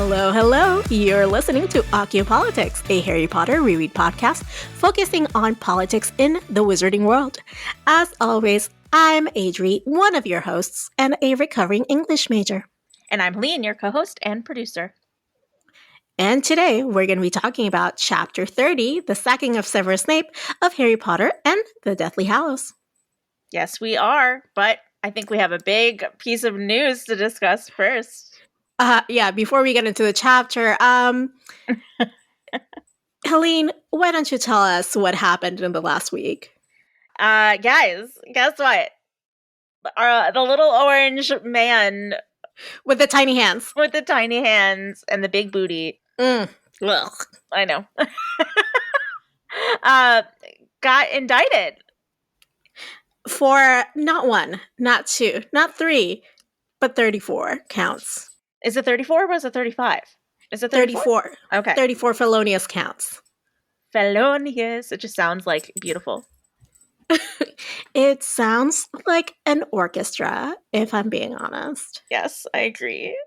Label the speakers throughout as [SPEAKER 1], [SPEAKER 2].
[SPEAKER 1] Hello, hello. You're listening to Occupolitics, a Harry Potter reread podcast focusing on politics in the wizarding world. As always, I'm Adri, one of your hosts, and a recovering English major.
[SPEAKER 2] And I'm Helene, your co-host and producer.
[SPEAKER 1] And today, we're going to be talking about Chapter 30, The Sacking of Severus Snape of Harry Potter and the Deathly Hallows.
[SPEAKER 2] Yes, we are, but I think we have a big piece of news to discuss first.
[SPEAKER 1] Before we get into the chapter, Helene, why don't you tell us what happened in the last week?
[SPEAKER 2] Guys, guess what? The little orange man
[SPEAKER 1] with the tiny hands.
[SPEAKER 2] With the tiny hands and the big booty.
[SPEAKER 1] Ugh.
[SPEAKER 2] I know. Got indicted.
[SPEAKER 1] For not one, not two, not three, but 34 counts.
[SPEAKER 2] Is it 34 or was it 35? Is it
[SPEAKER 1] 34?
[SPEAKER 2] Okay.
[SPEAKER 1] 34 felonious counts.
[SPEAKER 2] Felonious. It just sounds like beautiful.
[SPEAKER 1] It sounds like an orchestra, if I'm being honest.
[SPEAKER 2] Yes, I agree.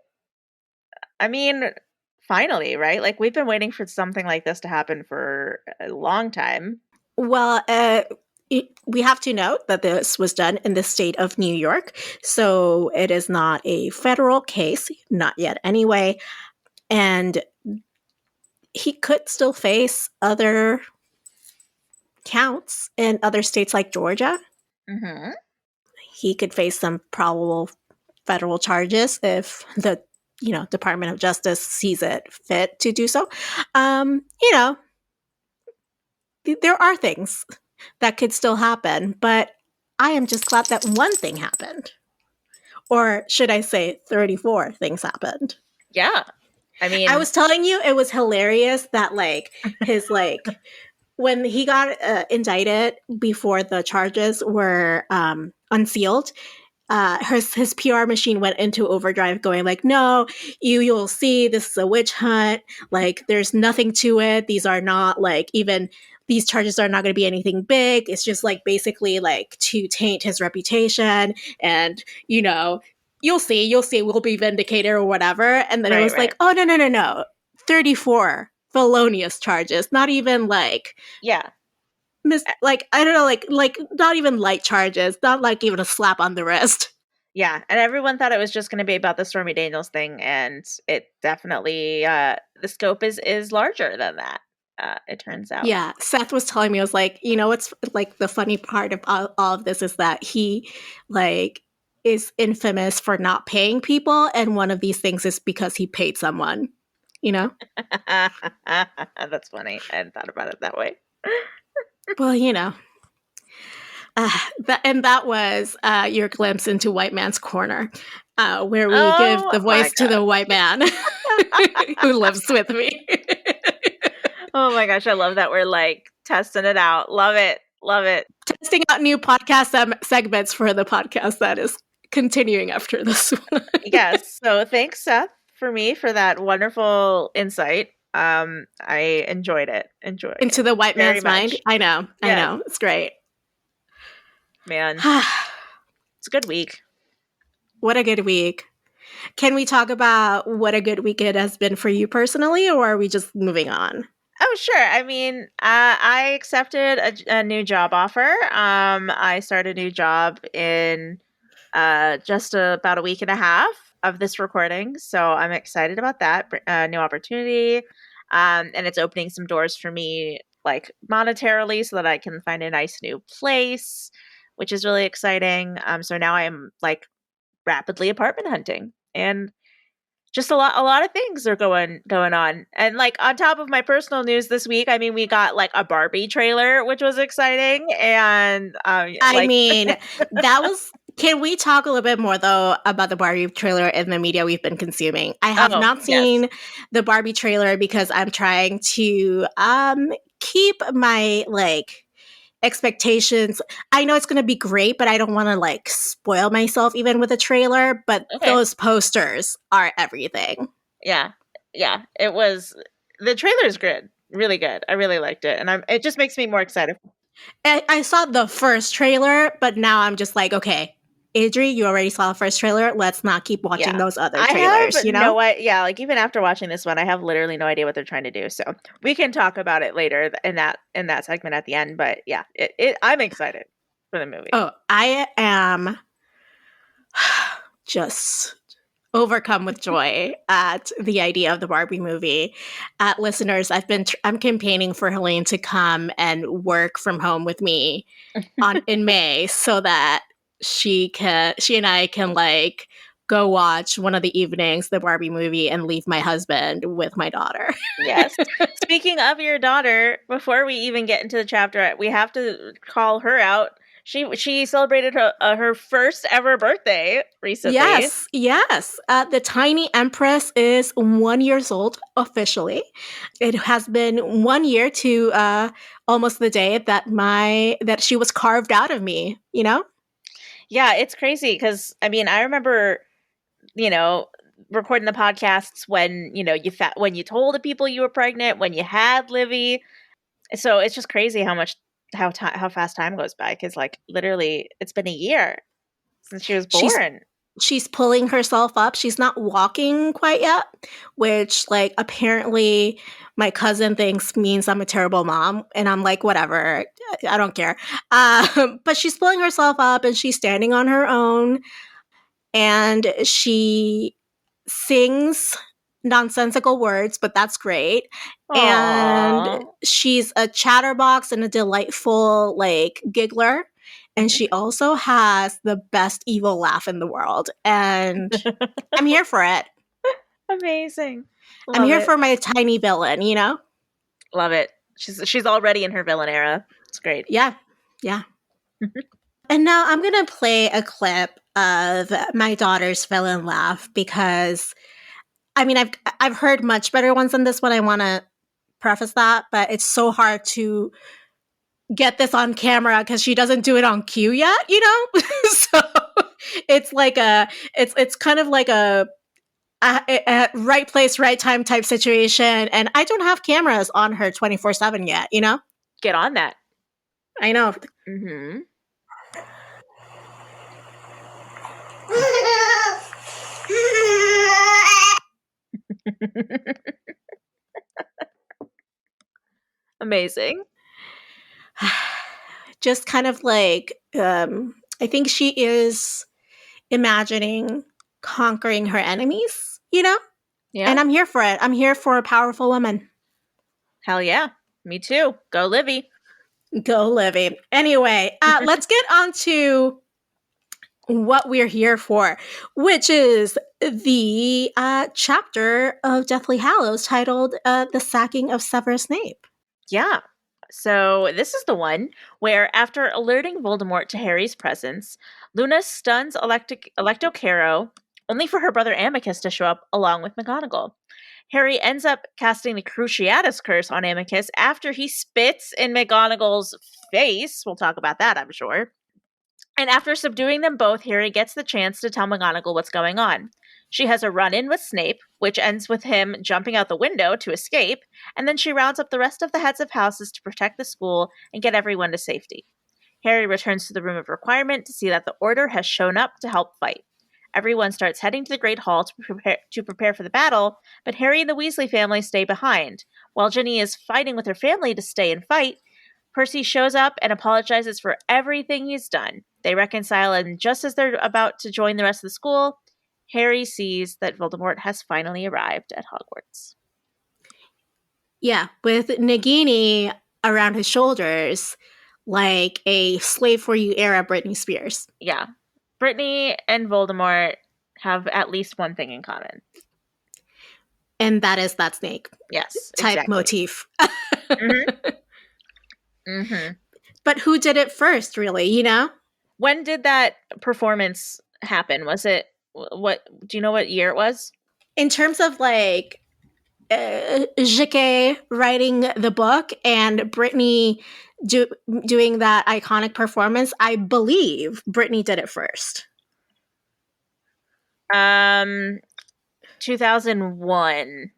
[SPEAKER 2] I mean, finally, right? Like, we've been waiting for something like this to happen for a long time.
[SPEAKER 1] Well, we have to note that this was done in the state of New York, so it is not a federal case, not yet anyway, and he could still face other counts in other states like Georgia.
[SPEAKER 2] Mm-hmm.
[SPEAKER 1] He could face some probable federal charges if the Department of Justice sees it fit to do so. There are things that could still happen, but I am just glad that one thing happened. Or should I say 34 things happened?
[SPEAKER 2] Yeah. I mean,
[SPEAKER 1] I was telling you it was hilarious that his when he got indicted before the charges were unsealed, his PR machine went into overdrive going no, you'll see this is a witch hunt. There's nothing to it. These are not even these charges are not going to be anything big. It's just basically to taint his reputation. And, you'll see, we'll be vindicated or whatever. And then it was oh, no. 34 felonious charges. Not even
[SPEAKER 2] yeah.
[SPEAKER 1] I don't know, not even light charges, not even a slap on the wrist.
[SPEAKER 2] Yeah, and everyone thought it was just going to be about the Stormy Daniels thing, and it definitely, the scope is larger than that, it turns out.
[SPEAKER 1] Yeah, Seth was telling me, I was what's the funny part of all of this is that he, is infamous for not paying people, and one of these things is because he paid someone,
[SPEAKER 2] That's funny. I hadn't thought about it that way.
[SPEAKER 1] Well, that was your glimpse into White Man's Corner, where we give the voice to the white man who lives with me.
[SPEAKER 2] Oh my gosh, I love that we're testing it out. Love it. Love it.
[SPEAKER 1] Testing out new podcast segments for the podcast that is continuing after this one.
[SPEAKER 2] Yes. So thanks, Seth, for that wonderful insight. I enjoyed it.
[SPEAKER 1] Into the white man's mind. I know. It's great.
[SPEAKER 2] Man. It's a good week.
[SPEAKER 1] What a good week. Can we talk about what a good week it has been for you personally, or are we just moving on?
[SPEAKER 2] Oh, sure. I mean, I accepted a new job offer. I started a new job in just about a week and a half of this recording. So I'm excited about that new opportunity. And it's opening some doors for me, monetarily, so that I can find a nice new place, which is really exciting. So now I am rapidly apartment hunting, and just a lot of things are going on. And on top of my personal news this week, I mean, we got a Barbie trailer, which was exciting. And
[SPEAKER 1] I mean, that was. Can we talk a little bit more though about the Barbie trailer and the media we've been consuming? I have not seen the Barbie trailer because I'm trying to keep my expectations. I know it's going to be great, but I don't want to spoil myself even with a trailer, but those posters are everything.
[SPEAKER 2] Yeah. It was, the trailer is good. Really good. I really liked it. And it just makes me more excited.
[SPEAKER 1] I saw the first trailer, but now I'm just okay, Adri, you already saw the first trailer. Let's not keep watching those other
[SPEAKER 2] I
[SPEAKER 1] trailers,
[SPEAKER 2] have like even after watching this one, I have literally no idea what they're trying to do. So we can talk about it later in that segment at the end. But yeah, I'm excited for the movie.
[SPEAKER 1] Oh, I am just overcome with joy at the idea of the Barbie movie. Listeners, I'm campaigning for Helene to come and work from home with me in May so that she and I can like go watch one of the evenings the Barbie movie and leave my husband with my daughter.
[SPEAKER 2] Yes. Speaking of your daughter, before we even get into the chapter, we have to call her out. She celebrated her first ever birthday recently.
[SPEAKER 1] Yes. The tiny empress is 1 year old officially. It has been 1 year to almost the day that she was carved out of me. You know?
[SPEAKER 2] Yeah, it's crazy because I remember, recording the podcasts when when you told the people you were pregnant, when you had Livy. So it's just crazy how fast time goes by because like literally it's been a year since she was born.
[SPEAKER 1] She's pulling herself up. She's not walking quite yet, which like apparently my cousin thinks means I'm a terrible mom. And I'm like, whatever, I don't care. But she's pulling herself up and she's standing on her own and she sings nonsensical words, but that's great.
[SPEAKER 2] Aww.
[SPEAKER 1] And she's a chatterbox and a delightful like giggler. And she also has the best evil laugh in the world. And I'm here for it.
[SPEAKER 2] Amazing.
[SPEAKER 1] I'm here for my tiny villain, you know?
[SPEAKER 2] Love it. She's already in her villain era. It's great.
[SPEAKER 1] Yeah. And now I'm going to play a clip of my daughter's villain laugh because I've heard much better ones than this one. I want to preface that, but it's so hard to get this on camera because she doesn't do it on cue yet, you know? So it's like it's kind of like a right place, right time type situation. And I don't have cameras on her 24/7 yet, you know?
[SPEAKER 2] Get on that.
[SPEAKER 1] I know.
[SPEAKER 2] Mm-hmm. Amazing.
[SPEAKER 1] Just kind of like, I think she is imagining conquering her enemies, you know?
[SPEAKER 2] Yeah.
[SPEAKER 1] And I'm here for it. I'm here for a powerful woman.
[SPEAKER 2] Hell yeah. Me too. Go Livy.
[SPEAKER 1] Go Livy. Anyway, let's get on to what we're here for, which is the chapter of Deathly Hallows titled The Sacking of Severus Snape.
[SPEAKER 2] Yeah. So this is the one where, after alerting Voldemort to Harry's presence, Luna stuns Alecto Carrow, only for her brother Amycus to show up along with McGonagall. Harry ends up casting the Cruciatus curse on Amycus after he spits in McGonagall's face. We'll talk about that, I'm sure. And after subduing them both, Harry gets the chance to tell McGonagall what's going on. She has a run-in with Snape, which ends with him jumping out the window to escape, and then she rounds up the rest of the heads of houses to protect the school and get everyone to safety. Harry returns to the Room of Requirement to see that the Order has shown up to help fight. Everyone starts heading to the Great Hall to prepare for the battle, but Harry and the Weasley family stay behind. While Ginny is fighting with her family to stay and fight, Percy shows up and apologizes for everything he's done. They reconcile, and just as they're about to join the rest of the school, Harry sees that Voldemort has finally arrived at Hogwarts.
[SPEAKER 1] Yeah, with Nagini around his shoulders, like a slave for you era Britney Spears.
[SPEAKER 2] Yeah. Britney and Voldemort have at least one thing in common.
[SPEAKER 1] And that is that snake.
[SPEAKER 2] Yes,
[SPEAKER 1] type
[SPEAKER 2] exactly.
[SPEAKER 1] motif.
[SPEAKER 2] Mm-hmm. Mm-hmm.
[SPEAKER 1] But who did it first, really, you know?
[SPEAKER 2] When did that performance happen? Was it, do you know what year it was?
[SPEAKER 1] In terms of like J.K. writing the book and Britney doing that iconic performance, I believe Britney did it first.
[SPEAKER 2] 2001.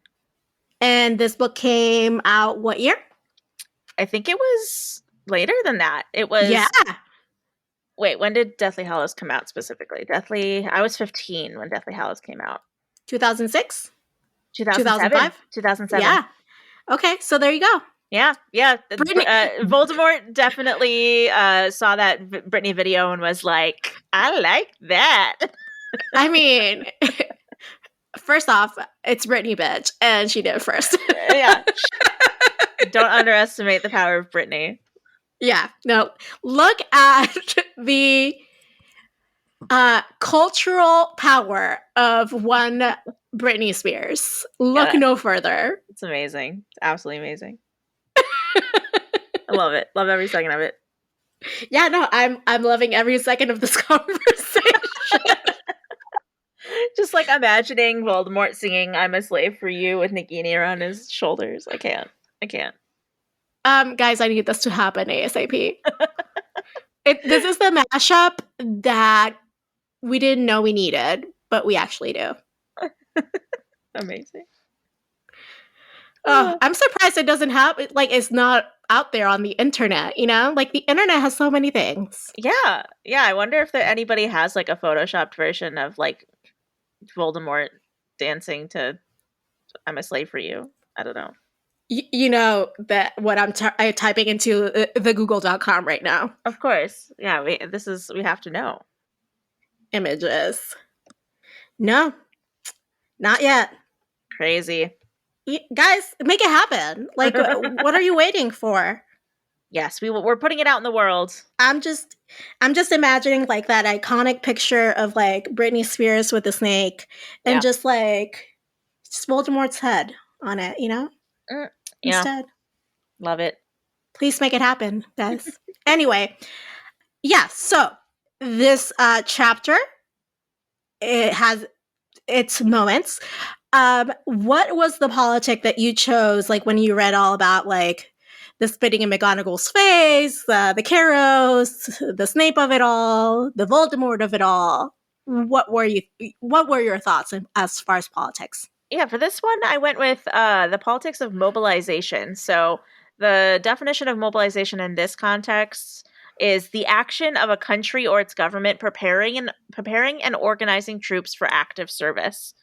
[SPEAKER 1] And this book came out what year?
[SPEAKER 2] I think it was later than that. It was...
[SPEAKER 1] Yeah.
[SPEAKER 2] Wait, when did Deathly Hallows come out specifically? I was 15 when Deathly Hallows came out.
[SPEAKER 1] 2006?
[SPEAKER 2] 2007? 2007.
[SPEAKER 1] Yeah. Okay, so there you go.
[SPEAKER 2] Yeah. Voldemort definitely saw that Brittany video and was like, I like that.
[SPEAKER 1] I mean, first off, it's Brittany, bitch, and she did it first.
[SPEAKER 2] Yeah. Don't underestimate the power of Brittany.
[SPEAKER 1] Yeah, no. Look at the cultural power of one Britney Spears. Look no further.
[SPEAKER 2] It's amazing. It's absolutely amazing. I love it. Love every second of it.
[SPEAKER 1] Yeah, no, I'm loving every second of this conversation.
[SPEAKER 2] Just like imagining Voldemort singing "I'm a slave for you" with Nagini around his shoulders. I can't.
[SPEAKER 1] Guys, I need this to happen ASAP. This is the mashup that we didn't know we needed, but we actually do.
[SPEAKER 2] Amazing.
[SPEAKER 1] Oh, I'm surprised it doesn't have it's not out there on the internet, you know? Like the internet has so many things.
[SPEAKER 2] Yeah. I wonder if anybody has like a photoshopped version of like Voldemort dancing to "I'm a slave for you." I don't know.
[SPEAKER 1] You know that what I'm typing into the google.com right now.
[SPEAKER 2] Of course. Yeah, we have to know.
[SPEAKER 1] Images. No. Not yet.
[SPEAKER 2] Crazy.
[SPEAKER 1] Guys, make it happen. Like what are you waiting for?
[SPEAKER 2] Yes, we're putting it out in the world.
[SPEAKER 1] I'm just imagining like that iconic picture of like Britney Spears with the snake and just Voldemort's head on it, you know? Instead.
[SPEAKER 2] Love it.
[SPEAKER 1] Please make it happen, guys. Anyway, yeah, so this chapter, it has its moments. What was the politic that you chose, like when you read all about like the spitting in McGonagall's face, the Carrows, the Snape of it all, the Voldemort of it all? What were your thoughts as far as politics?
[SPEAKER 2] Yeah, for this one, I went with the politics of mobilization. So the definition of mobilization in this context is the action of a country or its government preparing and organizing troops for active service.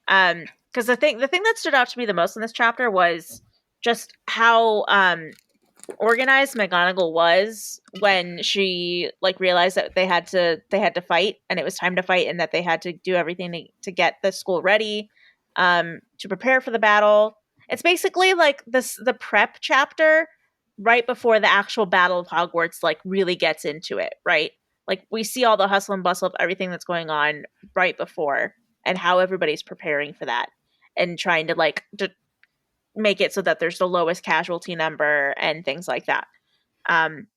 [SPEAKER 2] Because the thing that stood out to me the most in this chapter was just how organized McGonagall was when she like realized that they had to fight and it was time to fight and that they had to do everything to get the school ready to prepare for the battle. It's basically like the prep chapter right before the actual Battle of Hogwarts like really gets into it, right? Like we see all the hustle and bustle of everything that's going on right before and how everybody's preparing for that and trying to like to make it so that there's the lowest casualty number and things like that. And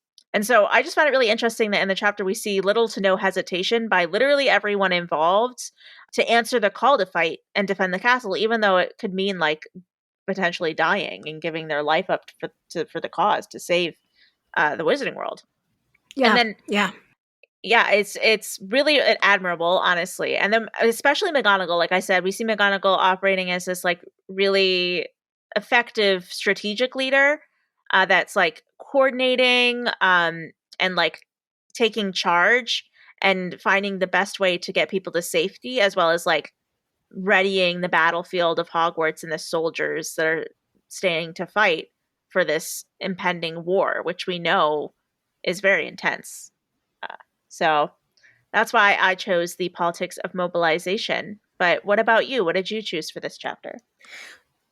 [SPEAKER 2] so I just found it really interesting that in the chapter we see little to no hesitation by literally everyone involved to answer the call to fight and defend the castle, even though it could mean like potentially dying and giving their life up for the cause to save the Wizarding World.
[SPEAKER 1] Yeah,
[SPEAKER 2] and then it's really admirable, honestly. And then especially McGonagall, like I said, we see McGonagall operating as this like really effective strategic leader that's like coordinating and like taking charge and finding the best way to get people to safety, as well as like readying the battlefield of Hogwarts and the soldiers that are staying to fight for this impending war, which we know is very intense. So that's why I chose the politics of mobilization. But what about you? What did you choose for this chapter?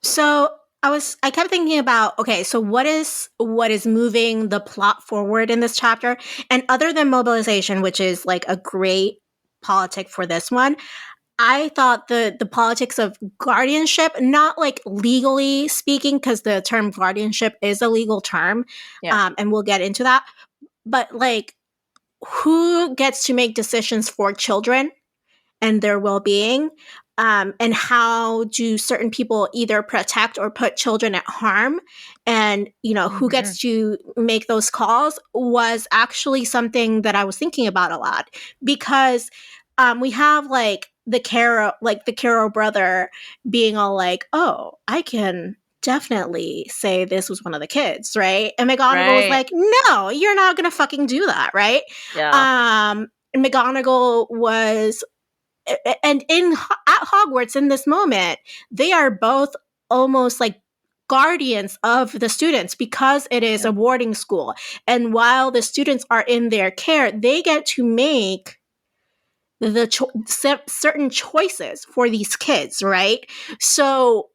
[SPEAKER 1] So I kept thinking about, okay, so what is moving the plot forward in this chapter? And other than mobilization, which is like a great politic for this one, I thought the politics of guardianship, not like legally speaking, because the term guardianship is a legal term, and we'll get into that, but like who gets to make decisions for children and their well-being, and how do certain people either protect or put children at harm, and who gets to make those calls was actually something that I was thinking about a lot, because we have like the Carrow brother being all like, oh, I can definitely say this was one of the kids, right? And McGonagall was
[SPEAKER 2] Right.
[SPEAKER 1] like, no, you're not gonna fucking do that, right?
[SPEAKER 2] Yeah.
[SPEAKER 1] McGonagall was, and at Hogwarts in this moment, they are both almost like guardians of the students because it is
[SPEAKER 2] Yeah.
[SPEAKER 1] a boarding school. And while the students are in their care, they get to make certain choices for these kids, right? So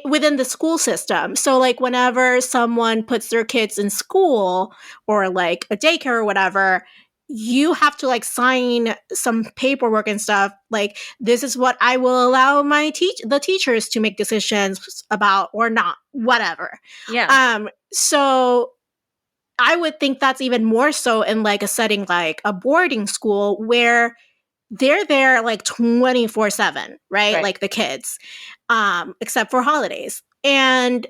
[SPEAKER 1] within the school system. So like whenever someone puts their kids in school or like a daycare or whatever, you have to like sign some paperwork and stuff like this is what I will allow the teachers to make decisions about or not, whatever.
[SPEAKER 2] Yeah.
[SPEAKER 1] So I would think that's even more so in like a setting like a boarding school where they're there like 24/7, right?
[SPEAKER 2] Right.
[SPEAKER 1] Like the kids, except for holidays. And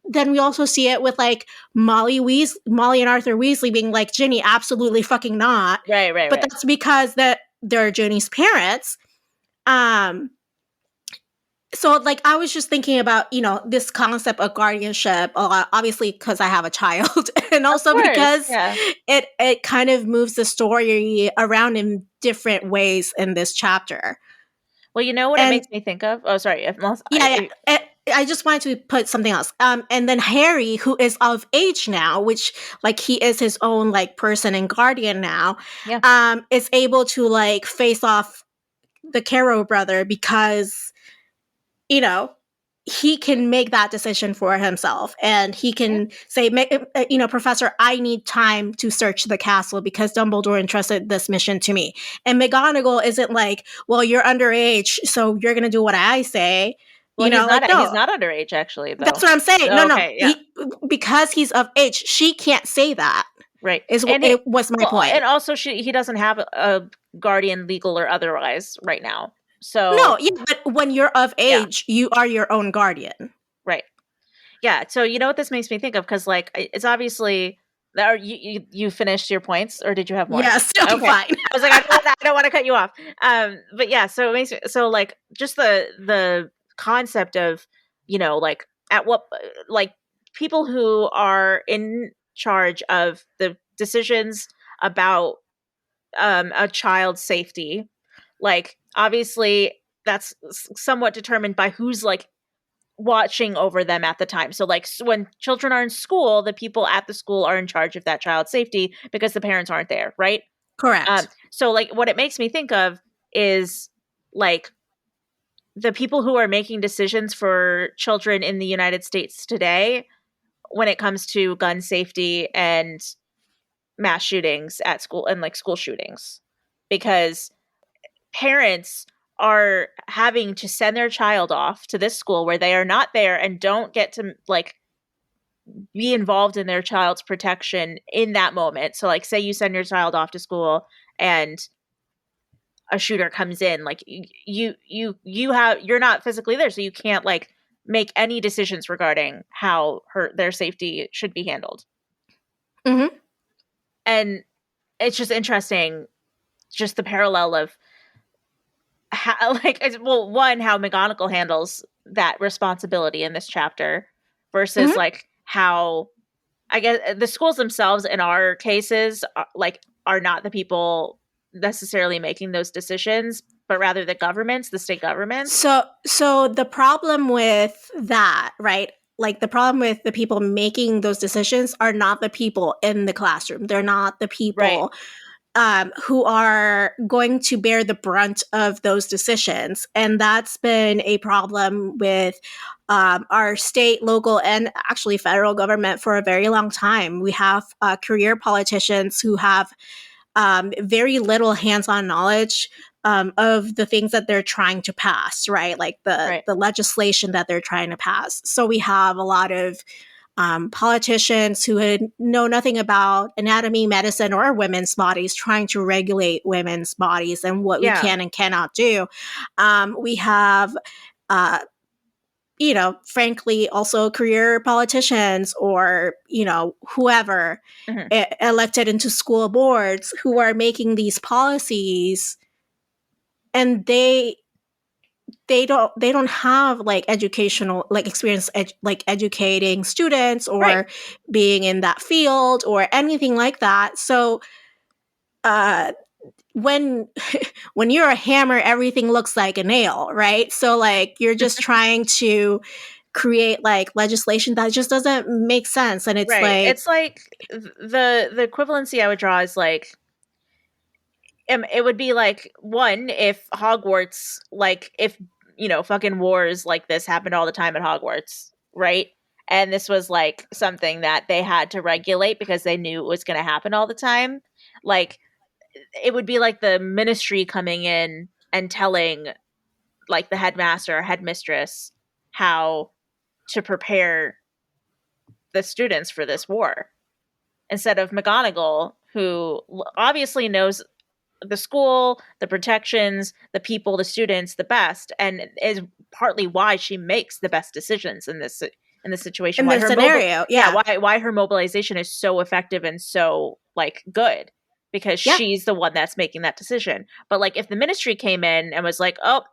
[SPEAKER 1] then we also see it with like Molly and Arthur Weasley being like, Ginny, absolutely fucking not.
[SPEAKER 2] Right. Right.
[SPEAKER 1] But
[SPEAKER 2] Right.
[SPEAKER 1] that's because that they're Ginny's parents. Um, so like I was just thinking about, this concept of guardianship a lot, obviously because I have a child and
[SPEAKER 2] Of
[SPEAKER 1] also
[SPEAKER 2] course.
[SPEAKER 1] because
[SPEAKER 2] Yeah.
[SPEAKER 1] it kind of moves the story around in different ways in this chapter.
[SPEAKER 2] Well, you know what it
[SPEAKER 1] And
[SPEAKER 2] makes me think of? Oh, sorry.
[SPEAKER 1] yeah. I just wanted to put something else. And then Harry, who is of age now, which like he is his own like person and guardian now,
[SPEAKER 2] Yeah.
[SPEAKER 1] is able to like face off the Carrow brother because, he can make that decision for himself and he
[SPEAKER 2] Yeah.
[SPEAKER 1] can say, Professor, I need time to search the castle because Dumbledore entrusted this mission to me. And McGonagall isn't like, well, you're underage, so you're going to do what I say.
[SPEAKER 2] Well,
[SPEAKER 1] Like,
[SPEAKER 2] he's
[SPEAKER 1] no,
[SPEAKER 2] not underage actually,
[SPEAKER 1] that's
[SPEAKER 2] though.
[SPEAKER 1] what I'm saying. No,
[SPEAKER 2] So,
[SPEAKER 1] no,
[SPEAKER 2] okay. Yeah.
[SPEAKER 1] because he's of age, she can't say that.
[SPEAKER 2] Right.
[SPEAKER 1] It was my
[SPEAKER 2] Well,
[SPEAKER 1] point.
[SPEAKER 2] and also he doesn't have a guardian, legal or otherwise, right now.
[SPEAKER 1] No,
[SPEAKER 2] So
[SPEAKER 1] yeah, but when you're of
[SPEAKER 2] yeah.
[SPEAKER 1] age, you are your own guardian.
[SPEAKER 2] Right. Yeah. So you know what this makes me think of? Because like it's obviously. You finished your points, or did you have more?
[SPEAKER 1] Yes, I'm
[SPEAKER 2] Okay.
[SPEAKER 1] fine.
[SPEAKER 2] I was like, I don't want to cut you off. But yeah, so it makes so like just the concept of like at what like people who are in charge of the decisions about a child's safety, like obviously that's somewhat determined by who's like watching over them at the time. So like when children are in school, the people at the school are in charge of that child's safety because the parents aren't there, right?
[SPEAKER 1] Correct.
[SPEAKER 2] So like what it makes me think of is like the people who are making decisions for children in the United States today when it comes to gun safety and mass shootings at school and like school shootings, because parents are having to send their child off to this school where they are not there and don't get to like be involved in their child's protection in that moment. So like say you send your child off to school and a shooter comes in, like you're not physically there, so you can't like make any decisions regarding how their safety should be handled.
[SPEAKER 1] Mm-hmm.
[SPEAKER 2] And it's just interesting, just the parallel of how, like, well, one, how McGonagall handles that responsibility in this chapter versus
[SPEAKER 1] Mm-hmm.
[SPEAKER 2] like how I guess the schools themselves in our cases are not the people necessarily making those decisions, but rather the state governments.
[SPEAKER 1] So the problem with that, right? Like the problem with the people making those decisions are not the people in the classroom. They're not the
[SPEAKER 2] Right.
[SPEAKER 1] people who are going to bear the brunt of those decisions. And that's been a problem with our state, local, and actually federal government for a very long time. We have career politicians who have very little hands-on knowledge of the things that they're trying to pass, right? Like
[SPEAKER 2] Right.
[SPEAKER 1] the legislation that they're trying to pass. So we have a lot of politicians who know nothing about anatomy, medicine, or women's bodies trying to regulate women's bodies and what we
[SPEAKER 2] Yeah.
[SPEAKER 1] can and cannot do. We have frankly, also career politicians or, whoever
[SPEAKER 2] Mhm.
[SPEAKER 1] elected into school boards who are making these policies and they they don't have like educational like experience like educating students or
[SPEAKER 2] Right.
[SPEAKER 1] being in that field or anything like that. So when when you're a hammer, everything looks like a nail, right? So like you're just trying to create like legislation that just doesn't make sense, and it's
[SPEAKER 2] Right.
[SPEAKER 1] like
[SPEAKER 2] It's like the equivalency I would draw is like it would be like one if Hogwarts like if fucking wars like this happened all the time at Hogwarts, right? And this was like something that they had to regulate because they knew it was going to happen all the time. Like it would be like the ministry coming in and telling like the headmaster or headmistress how to prepare the students for this war instead of McGonagall, who obviously knows the school, the protections, the people, the students the best, and is partly why she makes the best decisions in this situation.
[SPEAKER 1] in
[SPEAKER 2] Why
[SPEAKER 1] this
[SPEAKER 2] her
[SPEAKER 1] scenario,
[SPEAKER 2] yeah,
[SPEAKER 1] yeah.
[SPEAKER 2] why her mobilization is so effective and so like good because
[SPEAKER 1] Yeah.
[SPEAKER 2] she's the one that's making that decision. But like if the ministry came in and was like, "Oh,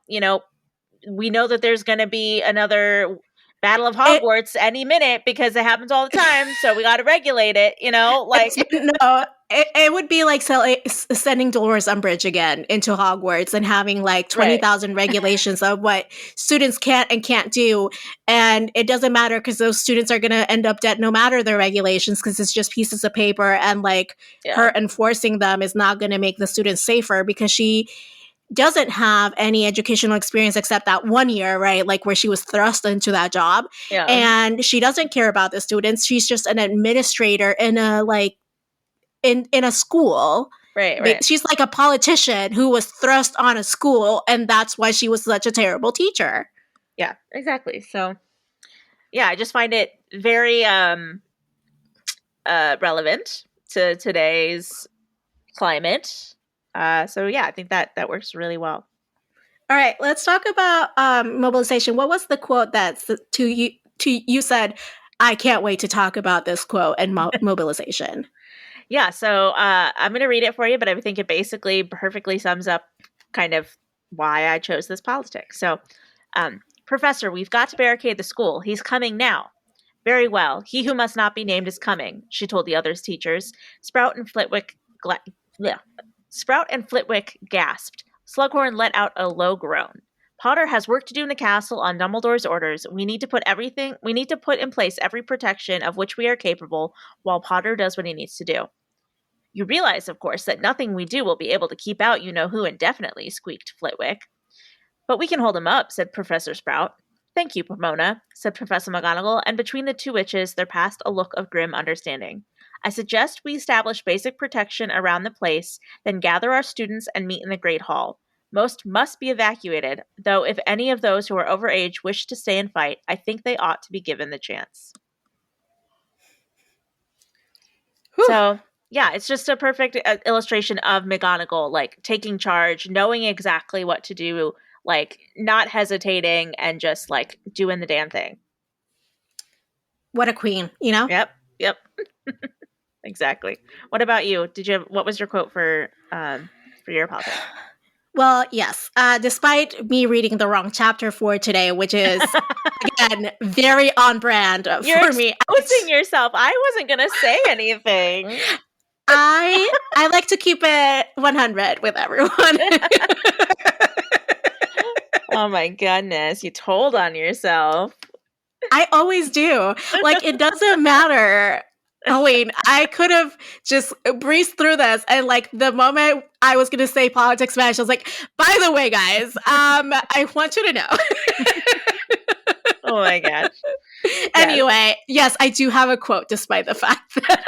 [SPEAKER 2] we know that there's going to be another Battle of
[SPEAKER 1] It
[SPEAKER 2] Hogwarts any minute because it happens all the time, so we got to regulate it," like
[SPEAKER 1] no, it would be like sending Dolores Umbridge again into Hogwarts and having like
[SPEAKER 2] right.
[SPEAKER 1] 20,000 regulations of what students can't and can't do. And it doesn't matter because those students are going to end up dead no matter the regulations because it's just pieces of paper. And like
[SPEAKER 2] Yeah.
[SPEAKER 1] her enforcing them is not going to make the students safer because she doesn't have any educational experience except that 1 year, right? Like where she was thrust into that job.
[SPEAKER 2] Yeah.
[SPEAKER 1] And she doesn't care about the students. She's just an administrator in a like in a school.
[SPEAKER 2] Right.
[SPEAKER 1] She's like a politician who was thrust on a school, and that's why she was such a terrible teacher.
[SPEAKER 2] Yeah, exactly. So yeah, I just find it very relevant to today's climate. So yeah, I think that works really well.
[SPEAKER 1] All right, let's talk about mobilization. What was the quote that's to you said, I can't wait to talk about this quote and mobilization?
[SPEAKER 2] Yeah, so I'm going to read it for you, but I think it basically perfectly sums up kind of why I chose this politic. So, Professor, we've got to barricade the school. He's coming now. Very well. He who must not be named is coming, she told the other teachers. Sprout and Flitwick gasped. Slughorn let out a low groan. Potter has work to do in the castle on Dumbledore's orders. We need to put in place every protection of which we are capable while Potter does what he needs to do. You realize, of course, that nothing we do will be able to keep out you-know-who indefinitely, squeaked Flitwick. But we can hold him up, said Professor Sprout. Thank you, Pomona, said Professor McGonagall, and between the two witches there passed a look of grim understanding. I suggest we establish basic protection around the place, then gather our students and meet in the Great Hall. Most must be evacuated, though if any of those who are over age wish to stay and fight, I think they ought to be given the chance. Whew. So, yeah, it's just a perfect illustration of McGonagall, like, taking charge, knowing exactly what to do, like, not hesitating, and just, like, doing the damn thing.
[SPEAKER 1] What a queen, you know?
[SPEAKER 2] Yep. Exactly. What about you? What was your quote for your politics?
[SPEAKER 1] Well, yes. Despite me reading the wrong chapter for today, which is, again, very on brand for me.
[SPEAKER 2] You're exposing yourself. I wasn't going to say anything.
[SPEAKER 1] I like to keep it 100 with everyone.
[SPEAKER 2] Oh my goodness. You told on yourself.
[SPEAKER 1] I always do. Like, it doesn't matter. Wait, I could have just breezed through this, and like the moment I was going to say politics smash, I was like, by the way, guys, I want you to know.
[SPEAKER 2] Oh my gosh.
[SPEAKER 1] Anyway, yes, I do have a quote, despite the fact that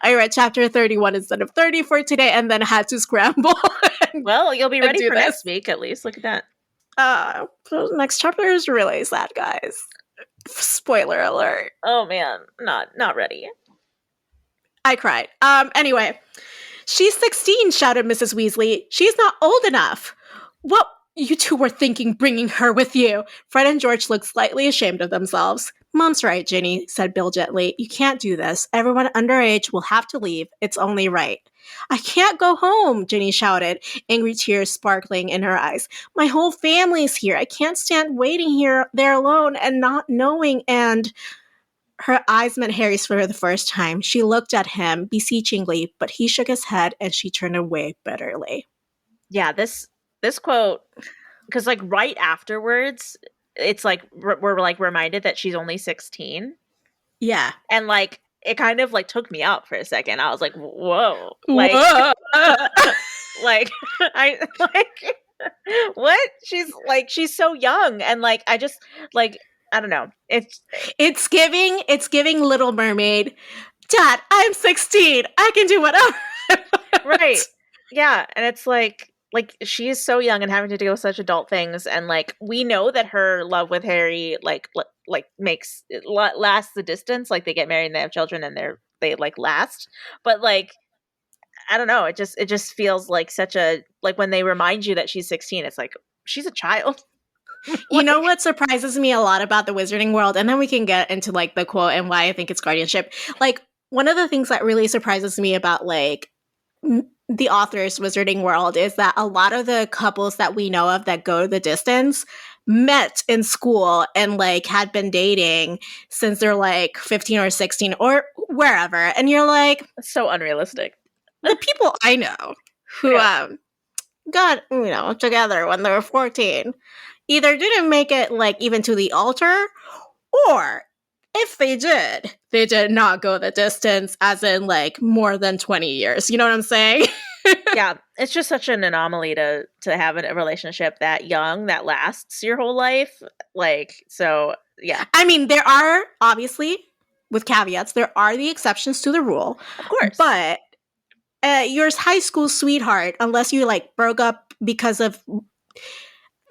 [SPEAKER 1] I read chapter 31 instead of 30 for today, and then had to scramble.
[SPEAKER 2] Well, you'll be ready for next week, at least. Look at that.
[SPEAKER 1] The next chapter is really sad, guys. Spoiler alert.
[SPEAKER 2] Oh man, not ready.
[SPEAKER 1] I cried. Anyway, she's 16, shouted Mrs. Weasley. She's not old enough. What you two were thinking bringing her with you? Fred and George looked slightly ashamed of themselves. Mom's right, Ginny, said Bill gently. You can't do this. Everyone underage will have to leave. It's only right. I can't go home, Ginny shouted, angry tears sparkling in her eyes. My whole family's here. I can't stand waiting here there alone and not knowing. And her eyes met Harry's for the first time. She looked at him beseechingly, but he shook his head and she turned away bitterly.
[SPEAKER 2] Yeah, this quote, because like right afterwards, it's like we're like reminded that she's only 16.
[SPEAKER 1] Yeah.
[SPEAKER 2] And like it kind of like took me out for a second. I was like, whoa.
[SPEAKER 1] Like,
[SPEAKER 2] like I like what? She's so young, and like I just like I don't know.
[SPEAKER 1] It's giving Little Mermaid. Dad, I'm 16. I can do whatever.
[SPEAKER 2] Right. Yeah, and it's like she is so young and having to deal with such adult things, and like we know that her love with Harry like makes it lasts the distance. Like they get married and they have children and they like last. But like I don't know, it just feels like such a like when they remind you that she's 16, it's like she's a child.
[SPEAKER 1] You know what surprises me a lot about the Wizarding World, and then we can get into like the quote and why I think it's guardianship. Like one of the things that really surprises me about like the author's Wizarding World is that a lot of the couples that we know of that go the distance met in school and like had been dating since they're like 15 or 16 or wherever. And you're like,
[SPEAKER 2] so unrealistic.
[SPEAKER 1] The people I know who got, together when they were 14 either didn't make it like even to the altar, or if they did not go the distance, as in like more than 20 years. You know what I'm saying?
[SPEAKER 2] Yeah, it's just such an anomaly to have a relationship that young that lasts your whole life. Like, so yeah.
[SPEAKER 1] I mean, there are obviously, with caveats, there are the exceptions to the rule,
[SPEAKER 2] of course,
[SPEAKER 1] but your high school sweetheart, unless you like broke up because of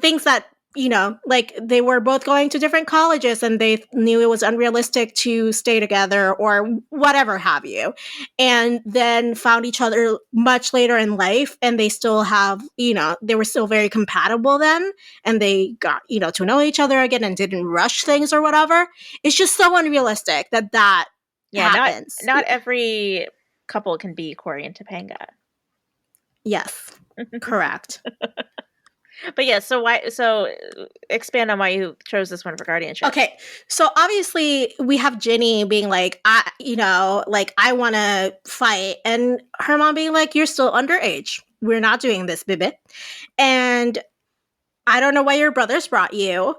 [SPEAKER 1] things that like they were both going to different colleges and they knew it was unrealistic to stay together or whatever have you, and then found each other much later in life and they still have, they were still very compatible then and they got, to know each other again and didn't rush things or whatever. It's just so unrealistic that happens.
[SPEAKER 2] Not every couple can be Corey and Topanga.
[SPEAKER 1] Yes, correct.
[SPEAKER 2] But yeah, so expand on why you chose this one for guardianship.
[SPEAKER 1] Okay, so obviously we have Ginny being like, I want to fight, and her mom being like, you're still underage. We're not doing this, baby. And I don't know why your brothers brought you.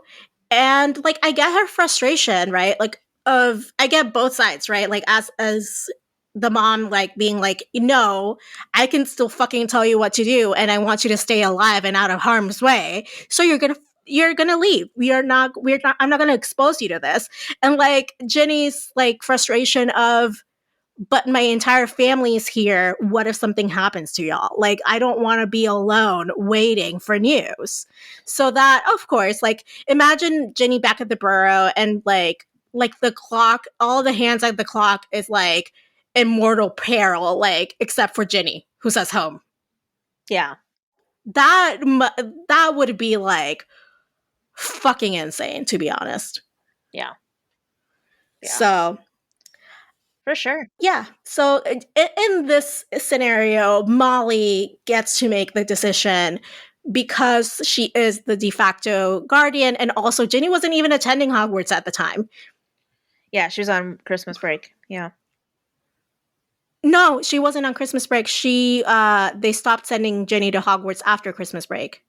[SPEAKER 1] And like, I get her frustration, right? Like, I get both sides, right? Like, as the mom like being like, no, I can still fucking tell you what to do and I want you to stay alive and out of harm's way. So you're gonna leave. I'm not gonna expose you to this. And like Ginny's like frustration of, but my entire family is here. What if something happens to y'all? Like, I don't want to be alone waiting for news. So that, of course, like imagine Ginny back at the burrow and like the clock, all the hands at the clock is like in mortal peril, like except for Ginny, who says home.
[SPEAKER 2] Yeah,
[SPEAKER 1] that would be like fucking insane, to be honest.
[SPEAKER 2] Yeah.
[SPEAKER 1] So
[SPEAKER 2] for sure.
[SPEAKER 1] Yeah. So in this scenario, Molly gets to make the decision because she is the de facto guardian, and also Ginny wasn't even attending Hogwarts at the time.
[SPEAKER 2] Yeah, she was on Christmas break. Yeah.
[SPEAKER 1] No, she wasn't on Christmas break. They stopped sending Ginny to Hogwarts after Christmas break.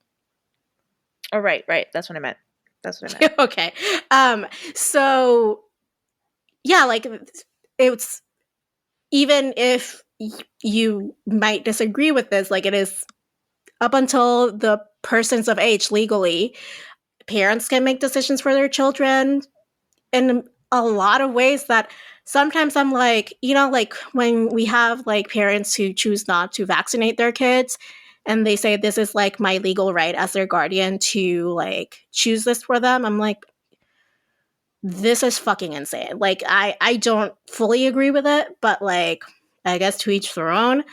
[SPEAKER 2] Oh, right. That's what I meant.
[SPEAKER 1] Okay. So yeah, like it's, even if you might disagree with this, like it is up until the person's of age legally, parents can make decisions for their children in a lot of ways that sometimes I'm like, like when we have like parents who choose not to vaccinate their kids and they say this is like my legal right as their guardian to like choose this for them. I'm like, this is fucking insane. Like I don't fully agree with it, but like I guess to each their own.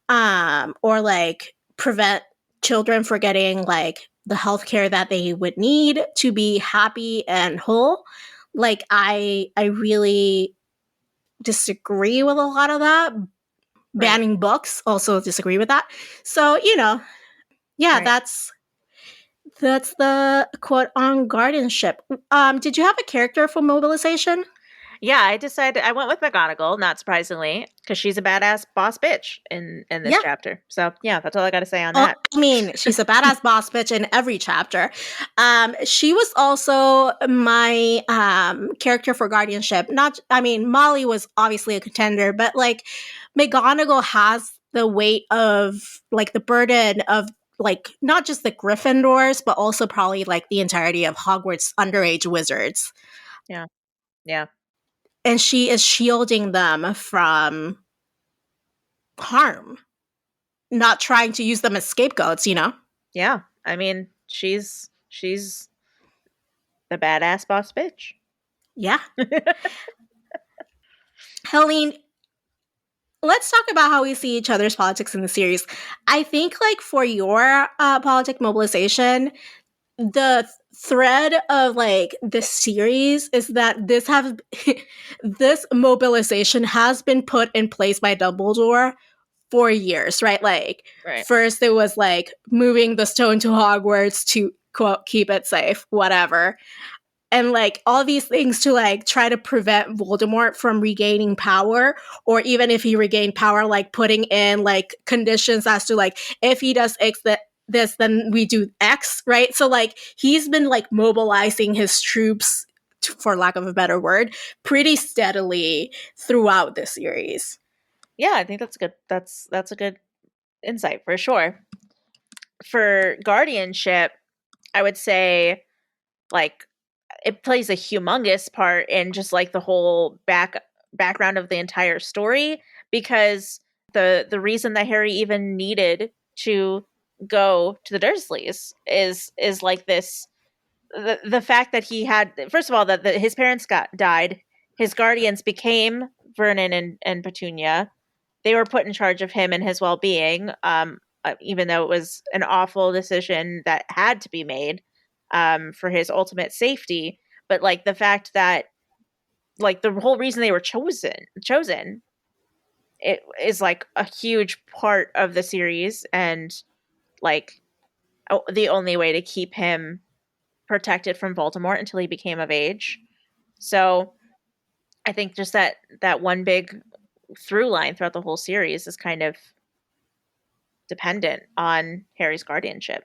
[SPEAKER 1] Or like prevent children from getting like the healthcare that they would need to be happy and whole. like I really disagree with a lot of that.
[SPEAKER 2] Right.
[SPEAKER 1] Banning books, also disagree with that. So, yeah,
[SPEAKER 2] Right.
[SPEAKER 1] that's the quote on guardianship. Did you have a character for mobilization?
[SPEAKER 2] Yeah, I went with McGonagall, not surprisingly, because she's a badass boss bitch in this
[SPEAKER 1] Yeah.
[SPEAKER 2] chapter. So yeah, that's all I got to say on
[SPEAKER 1] Oh,
[SPEAKER 2] that.
[SPEAKER 1] I mean, she's a badass boss bitch in every chapter. She was also my character for guardianship. Not, I mean, Molly was obviously a contender, but like McGonagall has the weight of like the burden of like not just the Gryffindors, but also probably like the entirety of Hogwarts underage wizards,
[SPEAKER 2] Yeah. Yeah.
[SPEAKER 1] and she is shielding them from harm, not trying to use them as scapegoats.
[SPEAKER 2] Yeah. I mean, she's the badass boss bitch.
[SPEAKER 1] Yeah, Helene, let's talk about how we see each other's politics in the series. I think, like, for your politic mobilization, the thread of like the series is that this mobilization has been put in place by Dumbledore for years, right? Like,
[SPEAKER 2] Right.
[SPEAKER 1] first it was like moving the stone to Hogwarts to quote keep it safe, whatever, and like all these things to like try to prevent Voldemort from regaining power, or even if he regained power, like putting in like conditions as to like if he does X this then we do X, right? So like he's been like mobilizing his troops, for lack of a better word, pretty steadily throughout the series.
[SPEAKER 2] Yeah, I think that's good. That's a good insight for sure. For guardianship, I would say like it plays a humongous part in just like the whole background of the entire story, because the reason that Harry even needed to go to the Dursleys is like this, the fact that he had, first of all, that his parents died, his guardians became Vernon and Petunia. They were put in charge of him and his well-being, even though it was an awful decision that had to be made for his ultimate safety. But like the fact that like the whole reason they were chosen, it is like a huge part of the series, and like the only way to keep him protected from Voldemort until he became of age. So I think just that one big through line throughout the whole series is kind of dependent on Harry's guardianship.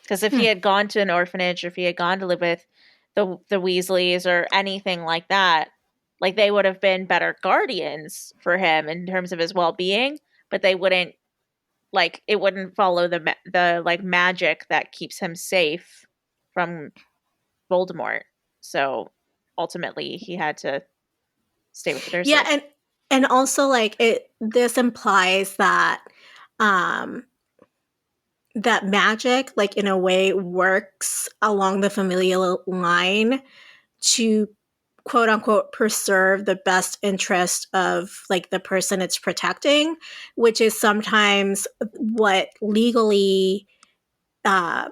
[SPEAKER 2] Because if he
[SPEAKER 1] Hmm.
[SPEAKER 2] had gone to an orphanage, or if he had gone to live with the Weasleys or anything like that, like they would have been better guardians for him in terms of his well being, but they wouldn't, like it wouldn't follow the like magic that keeps him safe from Voldemort. So ultimately, he had to stay with the
[SPEAKER 1] Yeah,
[SPEAKER 2] Dursleys.
[SPEAKER 1] and also like this implies that um that magic, like in a way, works along the familial line to quote unquote preserve the best interest of like the person it's protecting, which is sometimes what legally uh,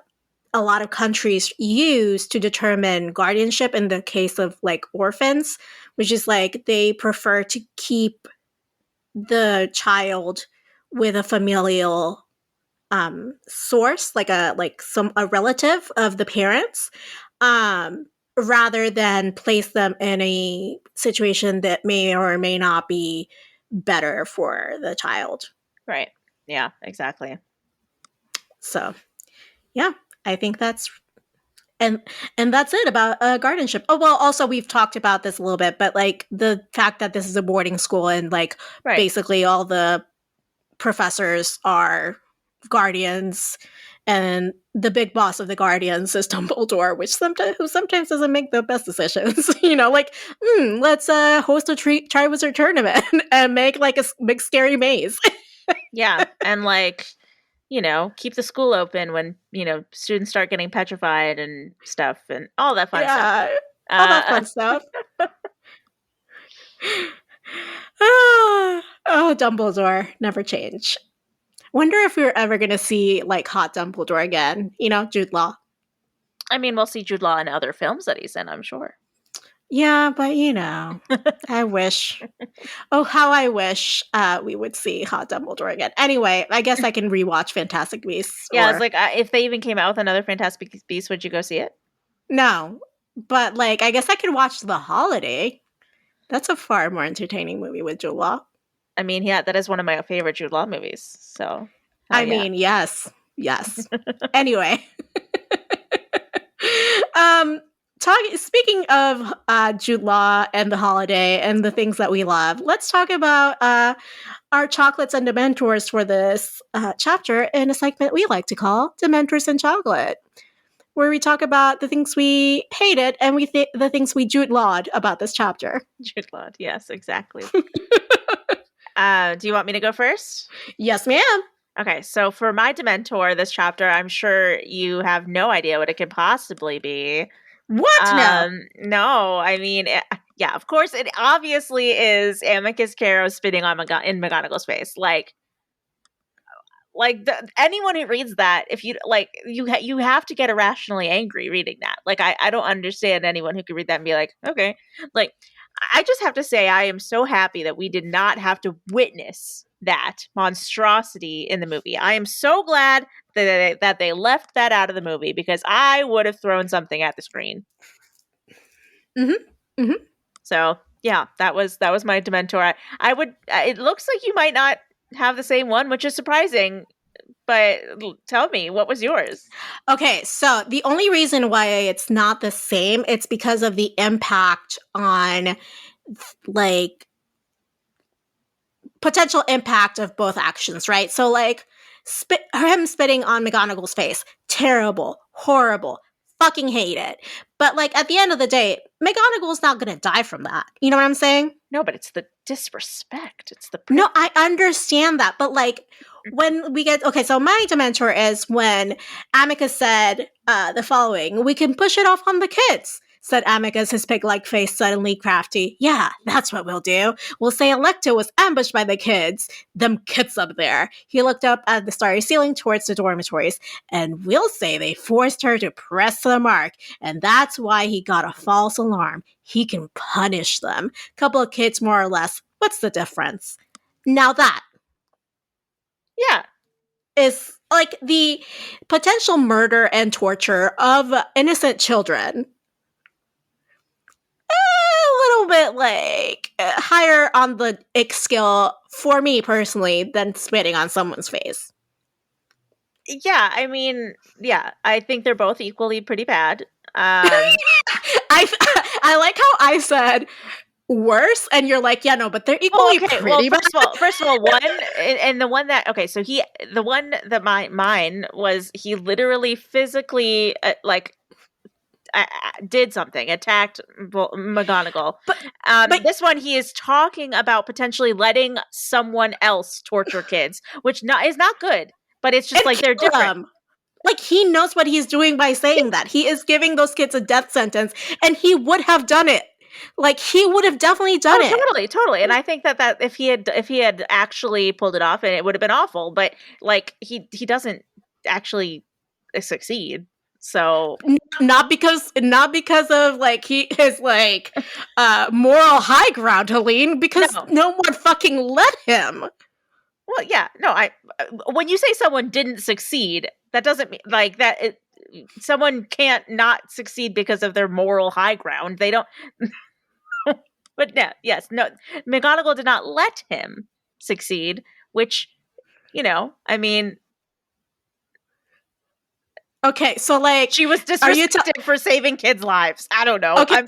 [SPEAKER 1] a lot of countries use to determine guardianship in the case of like orphans, which is like they prefer to keep the child with a familial source, like a relative of the parents, um, rather than place them in a situation that may or may not be better for the child.
[SPEAKER 2] Right. Yeah, exactly.
[SPEAKER 1] So yeah, I think that's and and that's it about guardianship. Oh well, also we've talked about this a little bit, but like the fact that this is a boarding school and like
[SPEAKER 2] Right.
[SPEAKER 1] basically all the professors are guardians, and the big boss of the guardians is Dumbledore, who sometimes doesn't make the best decisions. Like let's host a Triwizard tournament and make like a big scary maze.
[SPEAKER 2] Yeah. And like, keep the school open when, students start getting petrified and stuff and all that fun stuff.
[SPEAKER 1] Yeah, all that
[SPEAKER 2] Uh,
[SPEAKER 1] fun stuff. Oh, Dumbledore never change. Wonder if we're ever gonna see like hot Dumbledore again. Jude Law.
[SPEAKER 2] I mean, we'll see Jude Law in other films that he's in, I'm sure.
[SPEAKER 1] Yeah, but I wish. Oh, how I wish we would see Hot Dumbledore again. Anyway, I guess I can rewatch Fantastic Beasts.
[SPEAKER 2] Yeah, it's like if they even came out with another Fantastic Beasts, would you go see it?
[SPEAKER 1] No, but I guess I could watch The Holiday. That's a far more entertaining movie with Jude Law.
[SPEAKER 2] I mean, yeah, that is one of my favorite Jude Law movies. So,
[SPEAKER 1] I mean, yes. Anyway, speaking of Jude Law and The Holiday and the things that we love, let's talk about our chocolates and Dementors for this chapter in a segment we like to call Dementors and Chocolate, where we talk about the things we hated and the things we Jude Lawed about this chapter.
[SPEAKER 2] Jude Law, yes, exactly. Do you want me to go first?
[SPEAKER 1] Yes, ma'am.
[SPEAKER 2] Okay, so for my Dementor this chapter, I'm sure you have no idea what it could possibly be.
[SPEAKER 1] What?
[SPEAKER 2] No, I mean, yeah, of course, it obviously is Amycus Carrow spitting on in McGonagall's face. Anyone who reads that, if you you have to get irrationally angry reading that. I don't understand anyone who could read that and be like, okay, I just have to say I am so happy that we did not have to witness that monstrosity in the movie. I am so glad that they left that out of the movie, because I would have thrown something at the screen.
[SPEAKER 1] Mm-hmm. Mm-hmm.
[SPEAKER 2] So yeah, that was my Dementor. I would. It looks like you might not have the same one, which is surprising. But tell me, what was yours?
[SPEAKER 1] Okay, so the only reason why it's not the same, it's because of the impact on potential impact of both actions, right? So him spitting on McGonagall's face, terrible, horrible, fucking hate it. But at the end of the day, McGonagall's not gonna die from that. You know what I'm saying?
[SPEAKER 2] No, but it's the disrespect. It's the
[SPEAKER 1] no, I understand that, but when we get so my Dementor is when Amycus said the following: "We can push it off on the kids." Said Amycus, his pig-like face suddenly crafty. "Yeah, that's what we'll do. We'll say Alecto was ambushed by the kids. Them kids up there." He looked up at the starry ceiling towards the dormitories. "And we'll say they forced her to press the mark, and that's why he got a false alarm. He can punish them. Couple of kids, more or less. What's the difference?" Now that is the potential murder and torture of innocent children. A little bit higher on the ick scale for me personally than spitting on someone's face.
[SPEAKER 2] Yeah, I mean, yeah, I think they're both equally pretty bad.
[SPEAKER 1] I like how I said worse, and you're like, yeah, no, but they're equally pretty bad.
[SPEAKER 2] First of all, one, and the one that, okay, so the one that mine was, he literally physically did something, attacked McGonagall. But this one, he is talking about potentially letting someone else torture kids, which is not good. But it's just they're different.
[SPEAKER 1] He knows what he's doing by saying that. He is giving those kids a death sentence, and he would have done it. He would have definitely done it.
[SPEAKER 2] Totally. And I think that if he had actually pulled it off, and it would have been awful. But he doesn't actually succeed. So
[SPEAKER 1] not because of he is moral high ground, Helene, because no one fucking let him.
[SPEAKER 2] Well, yeah, no, when you say someone didn't succeed, that doesn't mean that someone can't not succeed because of their moral high ground. They don't. But no, McGonagall did not let him succeed, which, I mean.
[SPEAKER 1] Okay, so
[SPEAKER 2] she was disrespected for saving kids' lives. I don't know.
[SPEAKER 1] Okay,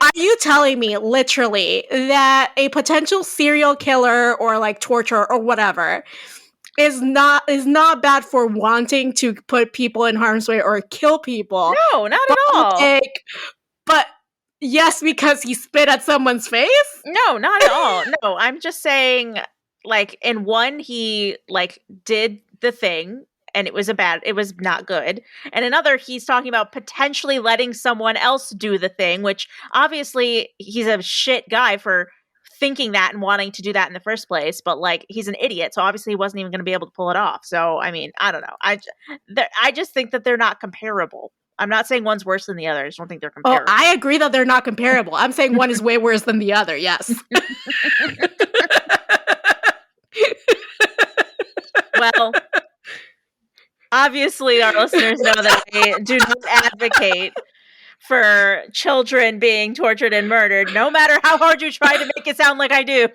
[SPEAKER 1] are you telling me literally that a potential serial killer or torture or whatever is not bad for wanting to put people in harm's way or kill people?
[SPEAKER 2] No, not at all.
[SPEAKER 1] But yes, because he spit at someone's face?
[SPEAKER 2] No, not at all. No, I'm just saying, in one, he did the thing, and it was not good. And another, he's talking about potentially letting someone else do the thing, which obviously he's a shit guy for thinking that and wanting to do that in the first place. But he's an idiot, so obviously he wasn't even going to be able to pull it off. So I mean, I don't know. I just think that they're not comparable. I'm not saying one's worse than the other. I just don't think they're
[SPEAKER 1] Oh,
[SPEAKER 2] comparable.
[SPEAKER 1] I agree that they're not comparable. I'm saying one is way worse than the other. Yes.
[SPEAKER 2] Well, obviously our listeners know that I do not advocate for children being tortured and murdered, no matter how hard you try to make it sound like I do.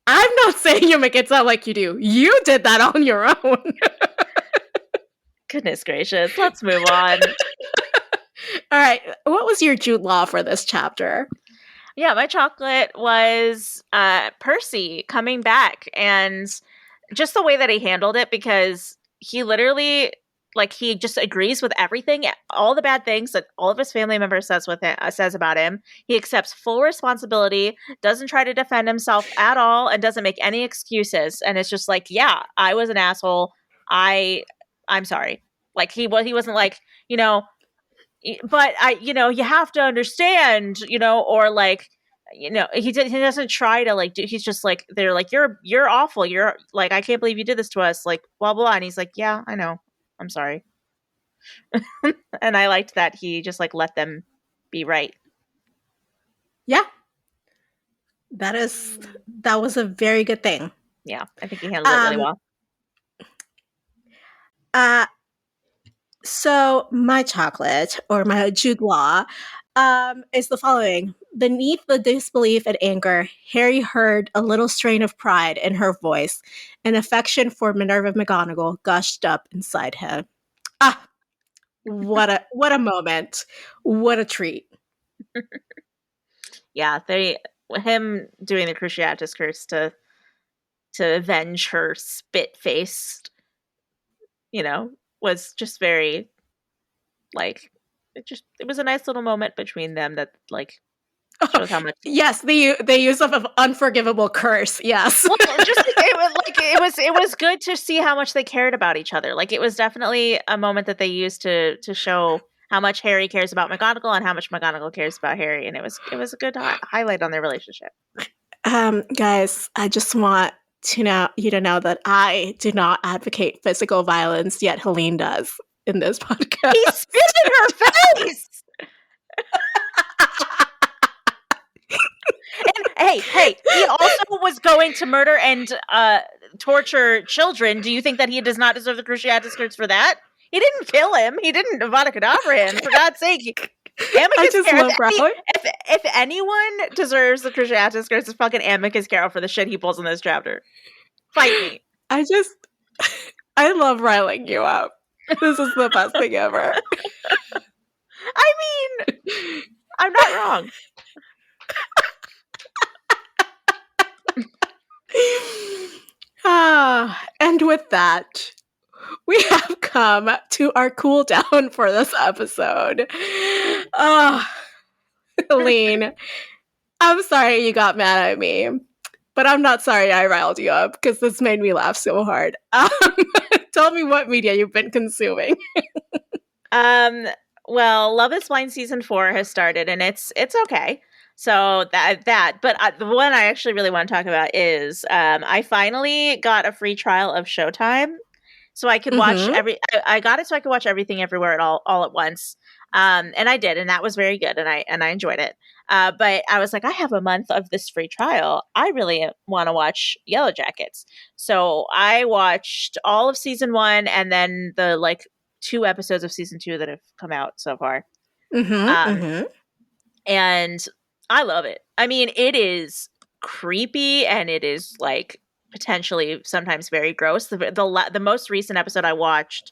[SPEAKER 1] I'm not saying you make it sound like you do. You did that on your own.
[SPEAKER 2] Goodness gracious. Let's move on.
[SPEAKER 1] All right. What was your Jude Law for this chapter?
[SPEAKER 2] Yeah, my chocolate was Percy coming back, and just the way that he handled it, because he literally, like, he just agrees with everything, all the bad things that all of his family members says about him. He accepts full responsibility, doesn't try to defend himself at all, and doesn't make any excuses. And it's just like, yeah, I was an asshole. I'm sorry. Like, he wasn't like, but you have to understand, or like, he doesn't try to like do. He's just like, they're like, you're awful. You're like, I can't believe you did this to us. Like, blah blah. And he's like, yeah, I know. I'm sorry. And I liked that he just like let them be right.
[SPEAKER 1] Yeah. That was a very good thing.
[SPEAKER 2] Yeah, I think he handled it really
[SPEAKER 1] well. So my chocolate, or my Jude Law, is the following. Beneath the disbelief and anger, Harry heard a little strain of pride in her voice, and affection for Minerva McGonagall gushed up inside him. Ah, what a moment. What a treat.
[SPEAKER 2] Yeah, him doing the Cruciatus curse to avenge her spit-faced, was just very, like, it was a nice little moment between them that, like, shows how much.
[SPEAKER 1] Yes, the use of an unforgivable curse. Yes.
[SPEAKER 2] Well, just it was good to see how much they cared about each other. Like, it was definitely a moment that they used to show how much Harry cares about McGonagall and how much McGonagall cares about Harry, and it was a good highlight on their relationship.
[SPEAKER 1] Guys, I just want you to know that I do not advocate physical violence, yet Helene does in this podcast.
[SPEAKER 2] He spit in her face! And hey, he also was going to murder and torture children. Do you think that he does not deserve the Cruciatus curse for that? He didn't kill him. He didn't Avada Kedavra him, for God's sake. Amycus Carrow. If anyone deserves the Cruciatus curse, it's fucking Amycus Carrow for the shit he pulls in this chapter. Fight me.
[SPEAKER 1] I love riling you up. This is the best thing ever.
[SPEAKER 2] I mean, I'm not wrong.
[SPEAKER 1] And with that, we have come to our cool down for this episode. Helene, I'm sorry you got mad at me, but I'm not sorry I riled you up, because this made me laugh so hard. Tell me what media you've been consuming.
[SPEAKER 2] Well, Love is Blind season 4 has started, and it's okay. So but the one I actually really want to talk about is I finally got a free trial of Showtime, so I could watch I got it so I could watch everything everywhere all at once, and I did, and that was very good, and I enjoyed it. But I was like, I have a month of this free trial. I really want to watch Yellow Jackets, so I watched all of season 1 and then the 2 episodes of season 2 that have come out so far. And I love it. I mean, it is creepy, and it is potentially sometimes very gross. The most recent episode I watched,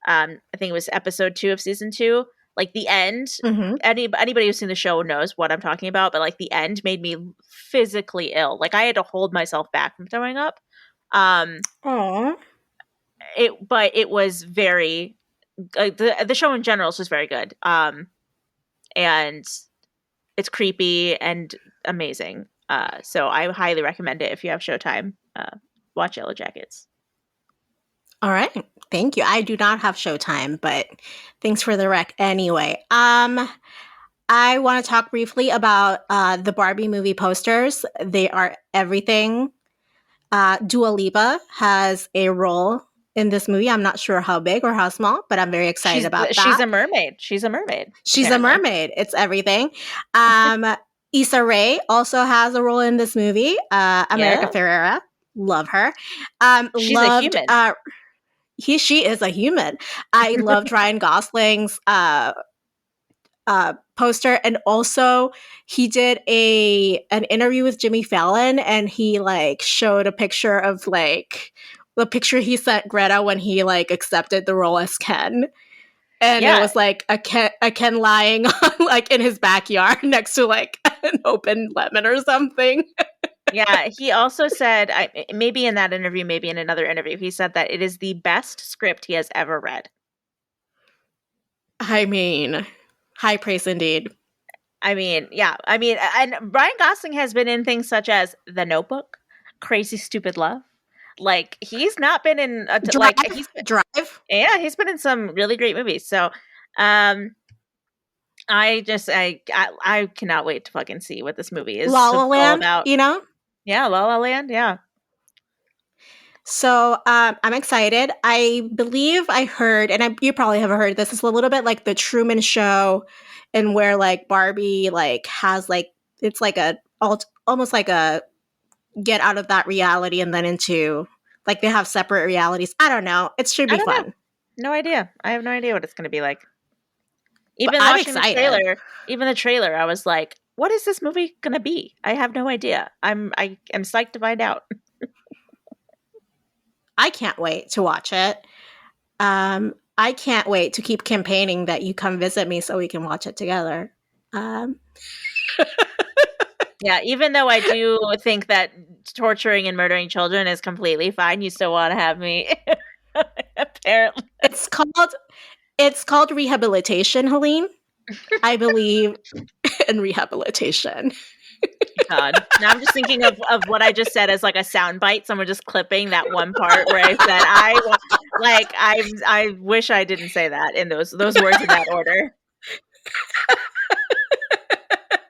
[SPEAKER 2] I think it was episode 2 of season 2. The end. Anybody who's seen the show knows what I'm talking about. But the end made me physically ill. I had to hold myself back from throwing up.
[SPEAKER 1] Aww.
[SPEAKER 2] It was very. The show in general is just very good. And it's creepy and amazing. So I highly recommend it if you have Showtime. Watch Yellow Jackets.
[SPEAKER 1] All right. Thank you. I do not have Showtime, but thanks for the rec anyway. I want to talk briefly about the Barbie movie posters. They are everything. Dua Lipa has a role in this movie. I'm not sure how big or how small, but I'm very excited about
[SPEAKER 2] She's
[SPEAKER 1] that.
[SPEAKER 2] a mermaid. She's a mermaid.
[SPEAKER 1] She's
[SPEAKER 2] apparently.
[SPEAKER 1] a mermaid. It's everything. Issa Rae also has a role in this movie. America Ferrera. Love her.
[SPEAKER 2] She's a human.
[SPEAKER 1] She is a human. I loved Ryan Gosling's poster, and also he did an interview with Jimmy Fallon, and he like showed a picture of like the picture he sent Greta when he like accepted the role as Ken. And it was like a Ken lying on, like in his backyard next to like an open lemon or something.
[SPEAKER 2] Yeah, he also said, maybe in that interview, maybe in another interview, he said that it is the best script he has ever read.
[SPEAKER 1] I mean, high praise indeed.
[SPEAKER 2] I mean, yeah. I mean, and Ryan Gosling has been in things such as The Notebook, Crazy Stupid Love. Like, he's not been in
[SPEAKER 1] Drive.
[SPEAKER 2] Yeah, he's been in some really great movies. So, I cannot wait to fucking see what this movie is
[SPEAKER 1] La La Land,
[SPEAKER 2] all about.
[SPEAKER 1] you know?
[SPEAKER 2] Yeah, La La Land, yeah.
[SPEAKER 1] So I'm excited. I believe I heard, and you probably have heard this, is a little bit like the Truman Show, and where like Barbie like has like, it's like almost like a get out of that reality and then into like they have separate realities. I don't know. It should be fun.
[SPEAKER 2] No idea. I have no idea what it's going to be like. Even
[SPEAKER 1] I'm
[SPEAKER 2] watching
[SPEAKER 1] excited.
[SPEAKER 2] the trailer, I was like, what is this movie going to be? I have no idea. I am psyched to find out.
[SPEAKER 1] I can't wait to watch it. I can't wait to keep campaigning that you come visit me so we can watch it together.
[SPEAKER 2] Yeah, even though I do think that torturing and murdering children is completely fine, you still want to have me. Apparently.
[SPEAKER 1] It's called rehabilitation, Helene. I believe in rehabilitation.
[SPEAKER 2] God. Now I'm just thinking of what I just said as like a soundbite. Someone just clipping that one part where I said I wish I didn't say that in those words in that order.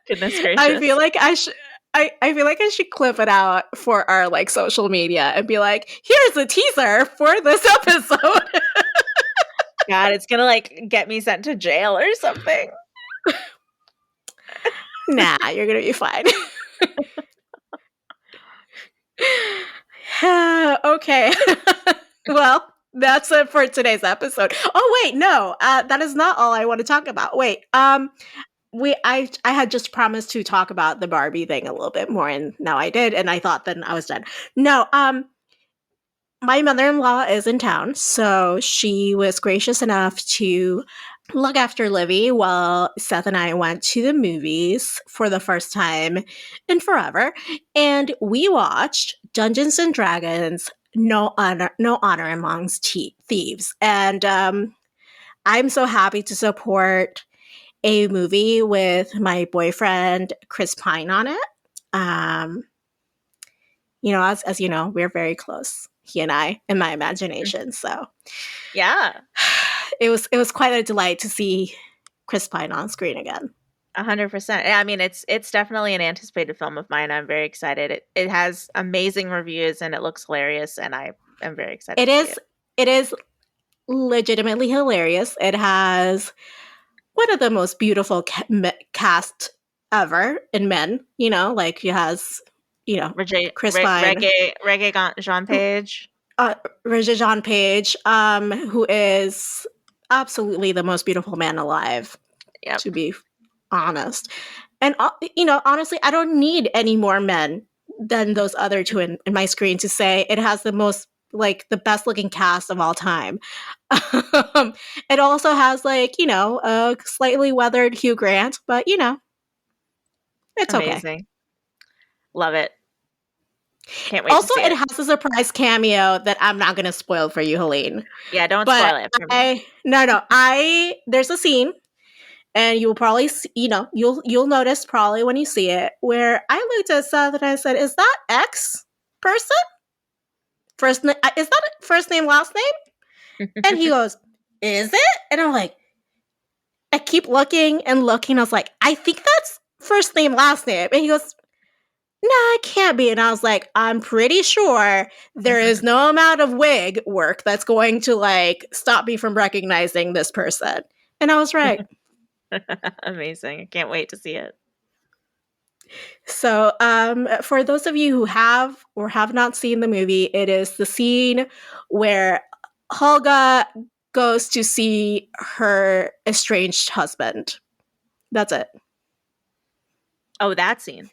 [SPEAKER 2] Goodness gracious.
[SPEAKER 1] I feel like I should clip it out for our like social media and be like, here's a teaser for this episode.
[SPEAKER 2] God, it's gonna like get me sent to jail or something.
[SPEAKER 1] Nah, you're gonna be fine. Okay. Well, that's it for today's episode. Oh wait, no, that is not all I want to talk about. Wait, I had just promised to talk about the Barbie thing a little bit more, and now I did, and I thought then I was done. No, my mother-in-law is in town, so she was gracious enough to look after Livy while Seth and I went to the movies for the first time in forever, and we watched Dungeons and Dragons: No Honor Amongst Thieves, and I'm so happy to support a movie with my boyfriend Chris Pine on it. As you know, we're very close, he and I, in my imagination. So
[SPEAKER 2] yeah,
[SPEAKER 1] it was quite a delight to see Chris Pine on screen again.
[SPEAKER 2] 100%. I mean, it's definitely an anticipated film of mine. I'm very excited. It has amazing reviews and it looks hilarious, and I am very excited.
[SPEAKER 1] It is legitimately hilarious. It has one of the most beautiful cast ever in men. Like it has, Chris Pine,
[SPEAKER 2] Regé Jean Page,
[SPEAKER 1] Regé-Jean Page, who is absolutely the most beautiful man alive.
[SPEAKER 2] Yep.
[SPEAKER 1] To be honest, and honestly, I don't need any more men than those other two in my screen to say it has the most, like, the best looking cast of all time. It also has a slightly weathered Hugh Grant, but it's
[SPEAKER 2] amazing.
[SPEAKER 1] Okay.
[SPEAKER 2] Love it. Can't wait.
[SPEAKER 1] Also,
[SPEAKER 2] to see
[SPEAKER 1] it has a surprise cameo that I'm not going to spoil for you, Helene.
[SPEAKER 2] Yeah, don't spoil it for me.
[SPEAKER 1] No. There's a scene, and you'll probably see, you'll notice probably when you see it, where I looked at Seth and I said, "Is that X person? Is that first name, last name?" And he goes, "Is it?" And I'm like, I keep looking and looking. I was like, "I think that's first name, last name." And he goes, it can't be. And I was like, I'm pretty sure there is no amount of wig work that's going to like stop me from recognizing this person. And I was right.
[SPEAKER 2] Amazing. I can't wait to see it.
[SPEAKER 1] So, for those of you who have or have not seen the movie, it is the scene where Helga goes to see her estranged husband. That's it.
[SPEAKER 2] Oh, that scene.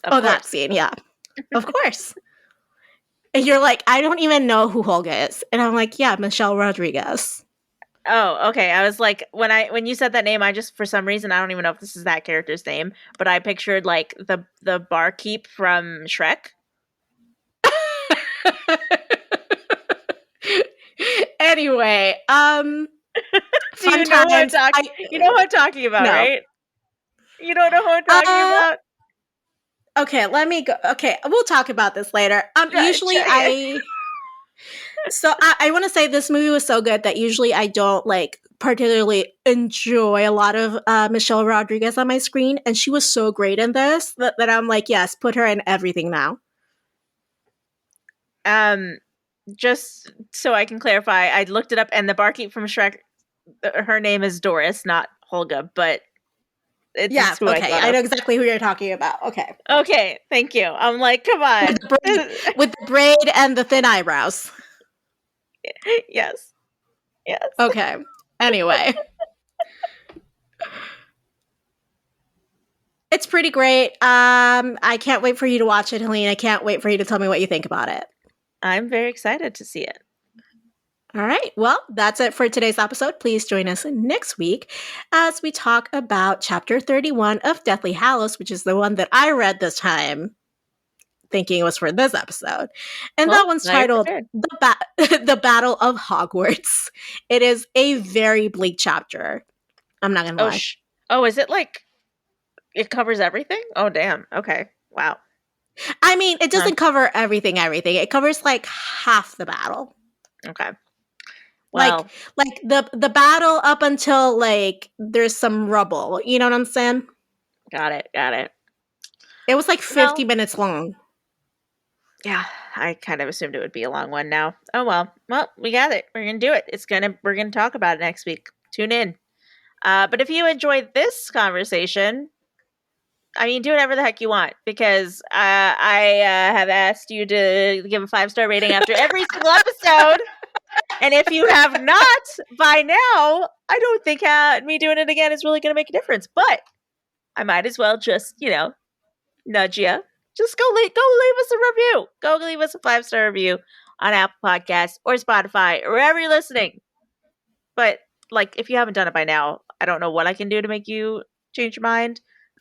[SPEAKER 2] Of course.
[SPEAKER 1] That scene, yeah. Of course. And you're like, I don't even know who Helga is. And I'm like, yeah, Michelle Rodriguez.
[SPEAKER 2] Oh, okay. I was like, when you said that name, I just, for some reason, I don't even know if this is that character's name, but I pictured like the barkeep from Shrek.
[SPEAKER 1] Anyway,
[SPEAKER 2] Do you know who I'm talking? You know who I'm talking about,
[SPEAKER 1] No.
[SPEAKER 2] right? You don't know who I'm talking about?
[SPEAKER 1] Okay, let me go. Okay, we'll talk about this later. Usually So I want to say this movie was so good that usually I don't like particularly enjoy a lot of Michelle Rodriguez on my screen, and she was so great in this that I'm like, yes, put her in everything now.
[SPEAKER 2] Just so I can clarify, I looked it up, and the barkeep from Shrek, her name is Doris, not Helga, but it's who
[SPEAKER 1] okay. I know exactly who you're talking about.
[SPEAKER 2] Okay, thank you. I'm like, come on,
[SPEAKER 1] with the braid and the thin eyebrows.
[SPEAKER 2] Yes.
[SPEAKER 1] Okay. Anyway. It's pretty great. I can't wait for you to watch it, Helene. I can't wait for you to tell me what you think about it.
[SPEAKER 2] I'm very excited to see it.
[SPEAKER 1] All right. Well, that's it for today's episode. Please join us next week as we talk about Chapter 31 of Deathly Hallows, which is the one that I read this time, thinking it was for this episode. And that one's titled The Battle of Hogwarts. It is a very bleak chapter. I'm not going to lie.
[SPEAKER 2] Oh, is it like it covers everything? Oh, damn. Okay. Wow.
[SPEAKER 1] I mean, it doesn't cover everything. It covers like half the battle.
[SPEAKER 2] Okay. Well,
[SPEAKER 1] like the battle up until like there's some rubble. You know what I'm saying?
[SPEAKER 2] Got it.
[SPEAKER 1] It was like 50 minutes long.
[SPEAKER 2] Yeah, I kind of assumed it would be a long one now. Oh well. Well, we got it. We're gonna do it. We're gonna talk about it next week. Tune in. But if you enjoyed this conversation, I mean, do whatever the heck you want, because I have asked you to give a 5-star rating after every single episode. And if you have not by now, I don't think me doing it again is really going to make a difference. But I might as well just, nudge you. Just go leave us a review. Go leave us a 5-star review on Apple Podcasts or Spotify or wherever you're listening. But like, if you haven't done it by now, I don't know what I can do to make you change your mind.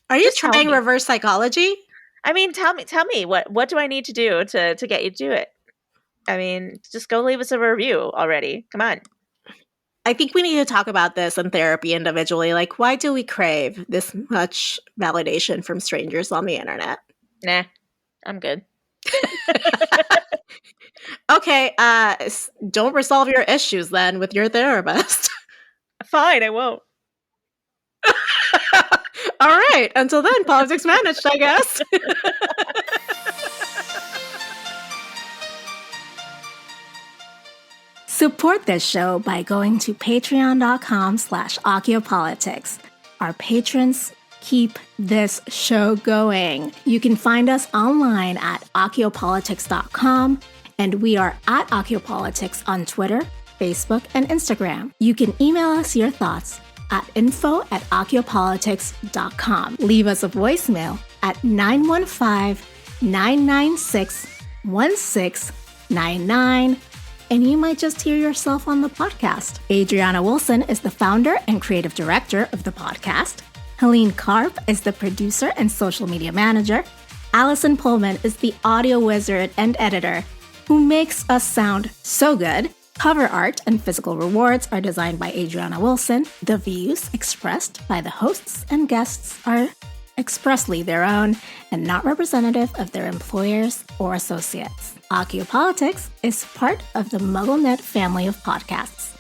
[SPEAKER 1] Are you trying reverse psychology?
[SPEAKER 2] I mean, tell me what do I need to do to get you to do it? I mean, just go leave us a review already. Come on.
[SPEAKER 1] I think we need to talk about this in therapy individually. Like, why do we crave this much validation from strangers on the internet?
[SPEAKER 2] Nah, I'm good.
[SPEAKER 1] Okay, don't resolve your issues then with your therapist.
[SPEAKER 2] Fine, I won't.
[SPEAKER 1] All right, until then, politics managed, I guess. Support this show by going to patreon.com/Occhiopolitics. Our patrons keep this show going. You can find us online at Occhiopolitics.com, and we are at Occhiopolitics on Twitter, Facebook, and Instagram. You can email us your thoughts at info@Occhiopolitics.com. Leave us a voicemail at 915-996-1699. And you might just hear yourself on the podcast. Adriana Wilson is the founder and creative director of the podcast. Helene Karp is the producer and social media manager. Allison Pullman is the audio wizard and editor who makes us sound so good. Cover art and physical rewards are designed by Adriana Wilson. The views expressed by the hosts and guests are expressly their own and not representative of their employers or associates. Occiopolitics is part of the MuggleNet family of podcasts.